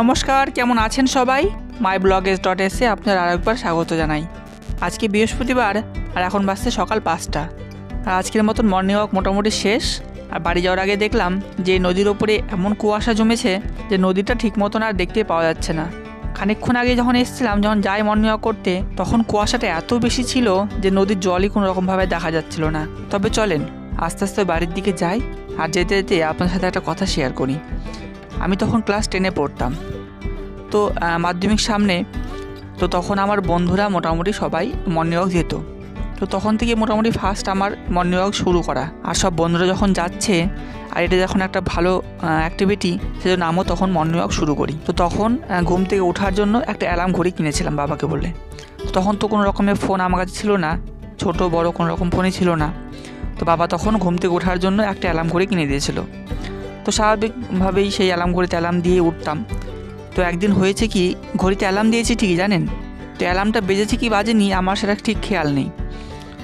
নমস্কার, কেমন আছেন সবাই? myblogs.s-এ আপনার আরেকবার স্বাগত জানাই। আজকে বৃহস্পতিবার আর এখন বাজছে সকাল 5টা। আর আজকের মতন মর্নিং ওয়াক মোটামুটি শেষ। আর বাড়ি যাওয়ার আগে দেখলাম যে নদীর ওপরে এমন কুয়াশা জমেছে যে নদীটা ঠিক মতন আর দেখতে পাওয়া যাচ্ছে না। খানিকক্ষণ আগে যখন এসেছিলাম, যখন যাই মর্নিং ওয়াক করতে, তখন কুয়াশাটা এত বেশি ছিল যে নদীর জলই কোনো রকমভাবে দেখা যাচ্ছিল না। তবে চলেন আস্তে আস্তে বাড়ির দিকে যাই, আর যেতে যেতে আপনার সাথে একটা কথা শেয়ার করি। আমি তখন ক্লাস 10-এ পড়তাম, তো মাধ্যমিক সামনে। তো তখন আমার বন্ধুরা মোটামুটি সবাই মর্নিং ওয়াক যেত। তো তখন থেকে মোটামুটি ফার্স্ট আমার মর্নিং ওয়াক শুরু করা। আর সব বন্ধুরা যখন যাচ্ছে আর এটা যখন একটা ভালো অ্যাক্টিভিটি, সেজন্য আমিও তখন মর্নিং ওয়াক শুরু করি। তো তখন ঘুম থেকে ওঠার জন্য একটা অ্যালার্ম ঘড়ি কিনেছিলাম বাবাকে বলে। তখন তো কোনো রকমের ফোন আমার কাছে ছিল না, ছোট বড় কোনো রকম ফোনই ছিল না। তো বাবা তখন ঘুম থেকে ওঠার জন্য একটা অ্যালার্ম ঘড়ি কিনে দিয়েছিল। তো স্বাভাবিকভাবেই সেই অ্যালার্ম ঘড়িতে অ্যালার্ম দিয়ে উঠতাম। তো একদিন হয়েছে কি, ঘড়িতে অ্যালার্ম দিয়েছি ঠিকই, জানেন তো অ্যালার্মটা বেজেছে কি বাজেনি আমার সেটা ঠিক খেয়াল নেই।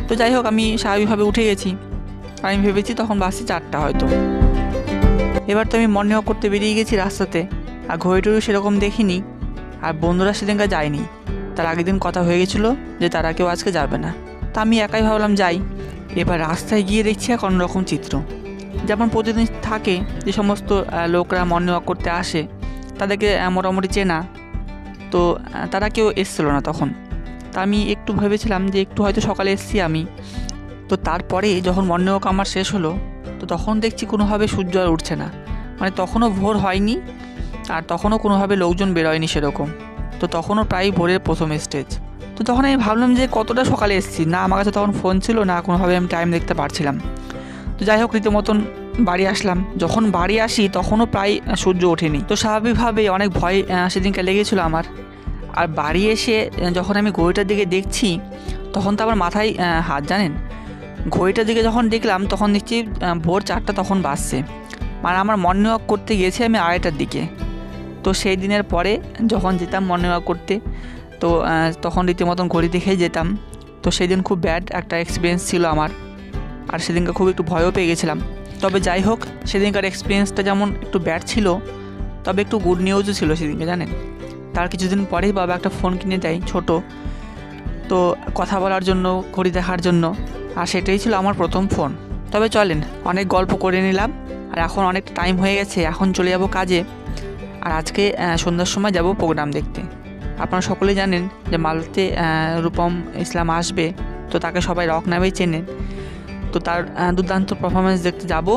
তো যাই হোক, আমি স্বাভাবিকভাবে উঠে গেছি। আমি ভেবেছি তখন বাজছে 4টা হয়তো। এবার তো আমি মর্নিং ওয়াক করতে বেরিয়ে গেছি রাস্তাতে, আর ঘড়িটড়ি সেরকম দেখিনি। আর বন্ধুরা সেদিনকার যায়নি, তার আগের দিন কথা হয়ে গেছিলো যে তারা কেউ আজকে যাবে না। তা আমি একাই ভাবলাম যাই। এবার রাস্তায় গিয়ে দেখছি এক অন্যরকম চিত্র। যেমন প্রতিদিন থাকে যে সমস্ত লোকরা মর্নিং ওয়াক করতে আসে, তাদেরকে মোটামুটি চেনা। তো তারা কেউ এসছিলো না তখন। তা আমি একটু ভেবেছিলাম যে একটু হয়তো সকালে এসছি আমি। তো তারপরে যখন মর্নিং ওয়াক আমার শেষ হলো, তো তখন দেখছি কোনোভাবে সূর্য আর উঠছে না। মানে তখনও ভোর হয়নি, আর তখনও কোনোভাবে লোকজন বেরোয়নি সেরকম। তো তখনও প্রায় ভোরের প্রথম স্টেজ। তো তখন আমি ভাবলাম যে কতটা সকালে এসেছি, না আমার কাছে তখন ফোন ছিল না, কোনোভাবে আমি টাইম দেখতে পারছিলাম। তো যাই হোক, রীতিমতন বাড়ি আসলাম। যখন বাড়ি আসি তখনও প্রায় সূর্য ওঠেনি। তো স্বাভাবিকভাবে অনেক ভয় সেদিনকে লেগেছিলো আমার। আর বাড়ি এসে যখন আমি ঘড়িটার দিকে দেখছি, তখন তো আমার মাথায় হাত, জানেন। ঘড়িটার দিকে যখন দেখলাম তখন দেখছি ভোর 4টা তখন বাজছে। মানে আমার মর্নিং ওয়াক করতে গেছি আমি 2:30টার দিকে। তো সেই দিনের পরে যখন যেতাম মর্নিং ওয়াক করতে, তো তখন রীতিমতন ঘড়ি দেখেই যেতাম। তো সেই দিন খুব ব্যাড একটা এক্সপিরিয়েন্স ছিল আমার। আর সেদিনকে খুব একটু ভয়ও পেয়ে গেছিলাম। তবে যাই হোক, সেদিনকার এক্সপিরিয়েন্সটা যেমন একটু ব্যাড ছিল, তবে একটু গুড নিউজও ছিল সেদিনকে, জানেন। তার কিছুদিন পরেই বাবা একটা ফোন কিনে দেয় ছোট, তো কথা বলার জন্য, ঘড়ি দেখার জন্য। আর সেটাই ছিল আমার প্রথম ফোন। তবে চলেন, অনেক গল্প করে নিলাম, আর এখন অনেক টাইম হয়ে গেছে, এখন চলে যাব কাজে। আর আজকে সন্ধ্যার সময় যাব প্রোগ্রাম দেখতে। আপনারা সকলেই জানেন যে মালতে রূপম ইসলাম আসবে, তো তাকে সবাই রক নামেই চেনেন। তো তার দুর্দান্ত পারফরমেন্স দেখতে যাব,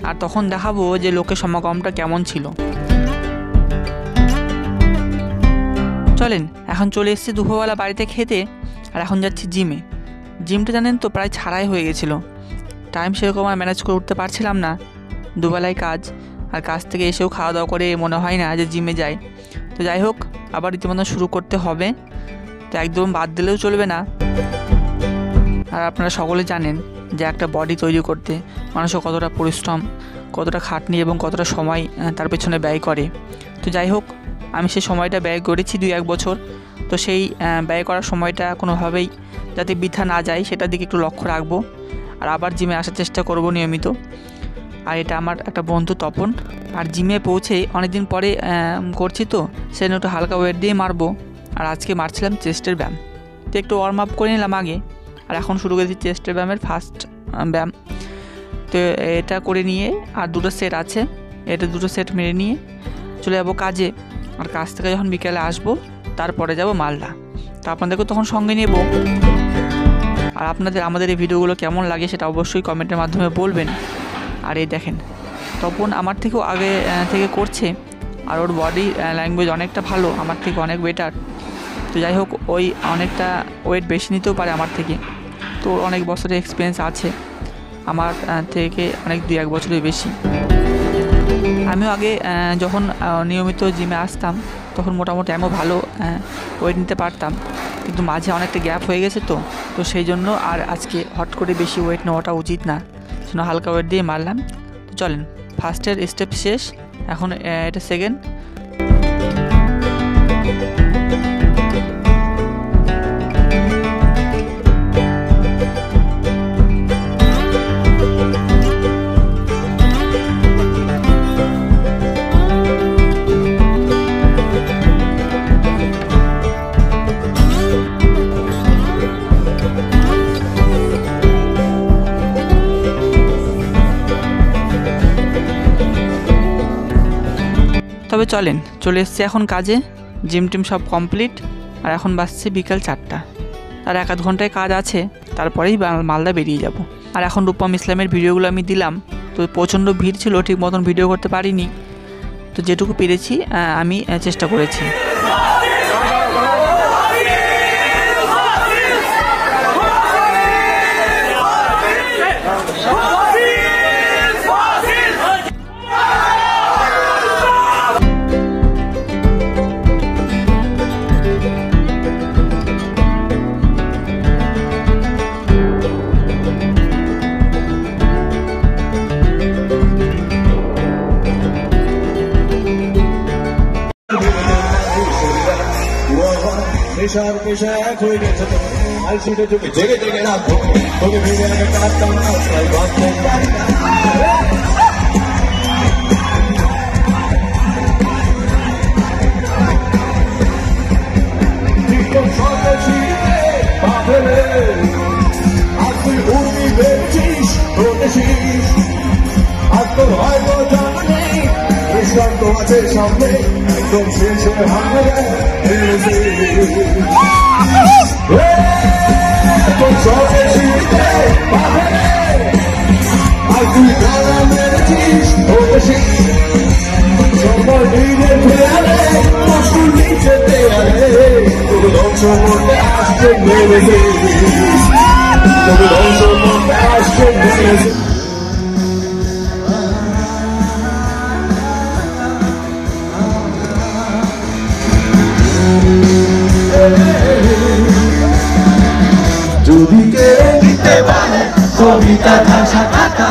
আর তখন দেখাবো যে লোকের সমাগমটা কেমন ছিল। চলেন, এখন চলে এসেছি দুপুরবেলা বাড়িতে খেতে, আর এখন যাচ্ছি জিমে। জিমটা জানেন তো প্রায় ছাড়াই হয়ে গেছিলো। টাইম সেরকম আর ম্যানেজ করে উঠতে পারছিলাম না, দুবেলায় কাজ, আর কাজ থেকে এসেও খাওয়া দাওয়া করে মনে হয় না যে জিমে যাই। তো যাই হোক, আবার রীতিমতো শুরু করতে হবে, তো একদম বাদ দিলেও চলবে না। আর আপনারা সকলে জানেন যে একটা বডি তৈরি করতে মানুষের কতটা পরিশ্রম, কতটা খাটনি এবং কতটা সময় তার পেছনে ব্যয় করে। তো যাই হোক, আমি সেই সময়টা ব্যয় করেছি 2-1 বছর। তো সেই ব্যয় করার সময়টা কোনোভাবেই যাতে বৃথা না যায় সেটার দিকে একটু লক্ষ্য রাখবো, আর আবার জিমে আসার চেষ্টা করব নিয়মিত। আর এটা আমার একটা বন্ধু তপন। আর জিমে পৌঁছে অনেক দিন পরে করছি, তো সেজন্য একটু হালকা ওয়েট দিয়ে মারবো। আর আজকে মারছিলাম চেস্টের ব্যায়াম। তো একটু ওয়ার্ম আপ করে নিলাম আগে, আর এখন শুরু করেছি চেস্টের ব্যায়ামের ফার্স্ট ব্যায়াম। তো এটা করে নিয়ে, আর 2টো সেট আছে, এটা 2টো সেট মেরে নিয়ে চলে যাবো কাজে। আর কাজ থেকে যখন বিকেলে আসবো, তারপরে যাব মালদা। তো আপনাদেরকে তখন সঙ্গে নেব। আর আপনাদের আমাদের এই ভিডিওগুলো কেমন লাগে সেটা অবশ্যই কমেন্টের মাধ্যমে বলবেন। আর এই দেখেন, তপন আমার থেকেও আগে থেকে করছে, আর ওর বডি ল্যাঙ্গুয়েজ অনেকটা ভালো, আমার থেকে অনেক বেটার। তো যাই হোক, ওই অনেকটা ওয়েট বেশি নিতেও পারে আমার থেকে। তো ওর অনেক বছরের এক্সপিরিয়েন্স আছে, আমার থেকে অনেক 2-1 বছরের বেশি। আমিও আগে যখন নিয়মিত জিমে আসতাম, তখন মোটামুটি আমিও ভালো ওয়েট নিতে পারতাম, কিন্তু মাঝে অনেকটা গ্যাপ হয়ে গেছে। তো সেই জন্য আর আজকে হট করে বেশি ওয়েট নেওয়াটা উচিত না, সেজন্য হালকা ওয়েট দিয়ে মারলাম। তো চলেন, ফার্স্টের স্টেপ শেষ, এখন এটা সেকেন্ড। তবে চলেন, চলে এসছি এখন কাজে। জিম টিম সব কমপ্লিট, আর এখন বাজছে বিকাল 4টা। আর 1-8 ঘন্টায় কাজ আছে, তারপরেই মালদা বেরিয়ে যাব। আর এখন রূপম ইসলামের ভিডিওগুলো আমি দিলাম, তো প্রচণ্ড ভিড় ছিল, ঠিক মতন ভিডিও করতে পারিনি। তো যেটুকু পেরেছি আমি চেষ্টা করেছি। নেশার পেশা এক হয়ে গেছে তো আলসিটা চোখে জেগে জেগে রাখবো তোকে ভেবে আগে কাটতাম না তাই ভাবতে পারি না আর তুই উড়বি ভেবেছিস তোদেছিস আর তোর হয়তো জানা নেই দৃষ্টান্ত আছে সামনে একদম শেষে হামলে তোর সবে ছিঁড়তে পাবে আর তুই গানা মেরেছিস তোদেছিস সবার নিজে ফেয়ারে পশুর নিচে দেয়ালে তোর ধ্বংস করতে আসছে মেরেছিস তোর ধ্বংস করতে আসছে মেরেছিস যদি কেউ দিতে পারে কবিতা ভাষা টাকা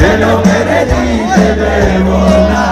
যেন মেরে দিতে দেব না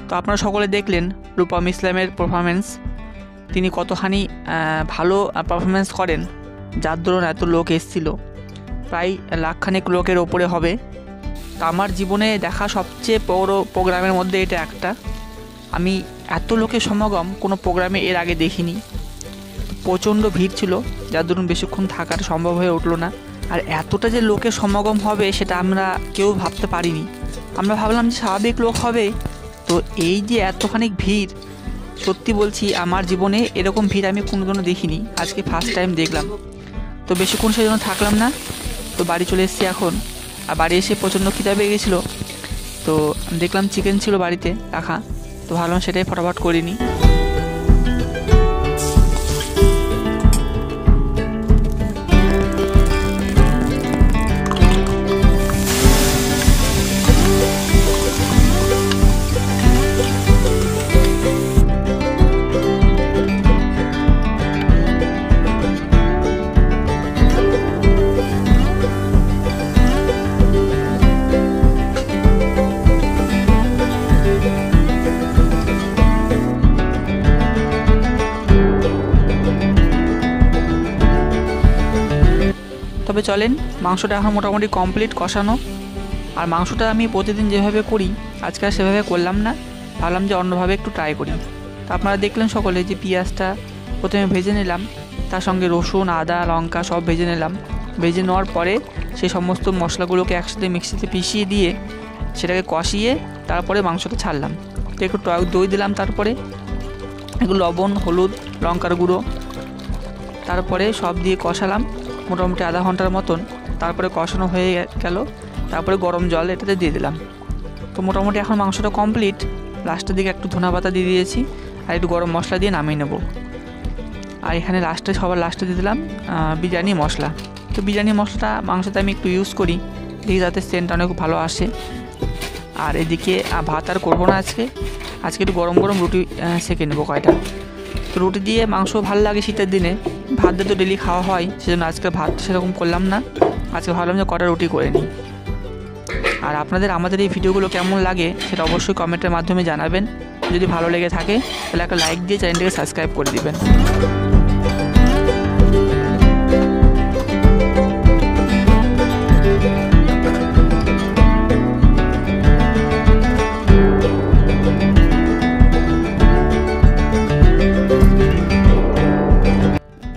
তো আপনারা সকলে দেখলেন রূপম ইসলামের পারফরমেন্স। তিনি কতখানি ভালো পারফরমেন্স করেন, যার দরুন এত লোক এসেছিল, প্রায় 1,00,000 লোকের ওপরে হবে। তো আমার জীবনে দেখা সবচেয়ে বড় প্রোগ্রামের মধ্যে এটা একটা। আমি এত লোকের সমাগম কোনো প্রোগ্রামে এর আগে দেখিনি। প্রচণ্ড ভিড় ছিল, যার দরুন বেশিক্ষণ থাকার সম্ভব হয়ে উঠলো না। আর এতটা যে লোকের সমাগম হবে সেটা আমরা কেউ ভাবতে পারিনি। আমরা ভাবলাম যে স্বাভাবিক লোক হবে, তো এই যে এতখানি ভিড়, সত্যি বলছি আমার জীবনে এরকম ভিড় আমি কোনোদিনও দেখিনি, আজকে ফার্স্ট টাইম দেখলাম। তো বেশিক্ষণ সেই জন্য থাকলাম না, তো বাড়ি চলে এসেছি এখন। আর বাড়ি এসে প্রচণ্ড খিদা পেয়ে গেছিলো, তো দেখলাম চিকেন ছিল বাড়িতে রাখা, তো ভাবলাম সেটাই ফটাফট করে নিই। তবে চলেন, মাংসটা এখন মোটামুটি কমপ্লিট কষানো। আর মাংসটা আমি প্রতিদিন যেভাবে করি আজকে আর সেভাবে করলাম না, ভাবলাম যে অন্যভাবে একটু ট্রাই করি। তো আপনারা দেখলেন সকলে যে পেঁয়াজটা প্রথমে ভেজে নিলাম, তার সঙ্গে রসুন আদা লঙ্কা সব ভেজে নিলাম। ভেজে নেওয়ার পরে সেই সমস্ত মশলাগুলোকে একসাথে মিক্সিতে পিষিয়ে দিয়ে সেটাকে কষিয়ে তারপরে মাংসটা ছাড়লাম। তো একটু টক দই দিলাম, তারপরে একটু লবণ, হলুদ, লঙ্কার গুঁড়ো, তারপরে সব দিয়ে কষালাম মোটামুটি আধা ঘন্টার মতন। তারপরে কষানো হয়ে গেল, তারপরে গরম জল এটাতে দিয়ে দিলাম। তো মোটামুটি এখন মাংসটা কমপ্লিট। লাস্টের দিকে একটু ধনা পাতা দিয়ে দিয়েছি আর একটু গরম মশলা দিয়ে নামিয়ে নেব। আর এখানে সবার লাস্টে দিয়ে দিলাম বিরিয়ানি মশলা। তো বিরিয়ানি মশলাটা মাংসতে আমি একটু ইউজ করি, দেখি যাতে সেন্টটা অনেক ভালো আসে। আর এদিকে ভাত আর করবো না আজকে একটু গরম গরম রুটি সেঁকে নেবো কয়টা। তো রুটি দিয়ে মাংস ভালো লাগে শীতের দিনে, ভাত দিয়ে তো ডেলি খাওয়া হয়, সেজন্য আজকে ভাত সেরকম করলাম না। আজকে ভাবলাম যে কটা রুটি করে নিই। আর আপনাদের আমাদের এই ভিডিওগুলো কেমন লাগে সেটা অবশ্যই কমেন্টের মাধ্যমে জানাবেন। যদি ভালো লেগে থাকে তাহলে একটা লাইক দিয়ে চ্যানেলটাকে সাবস্ক্রাইব করে দিবেন।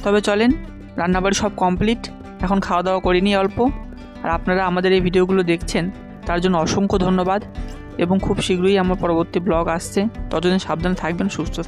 তবে চলেন, রান্নাবাড়ি সব কমপ্লিট, এখন খাওয়া দাওয়া করিনি অল্প। আর আপনারা আমাদের এই ভিডিওগুলো দেখছেন তার জন্য অসংখ্য ধন্যবাদ। এবং খুব শীঘ্রই আমার পরবর্তী ব্লগ আসছে, ততদিন সাবধানে থাকবেন, সুস্থ থাকবেন।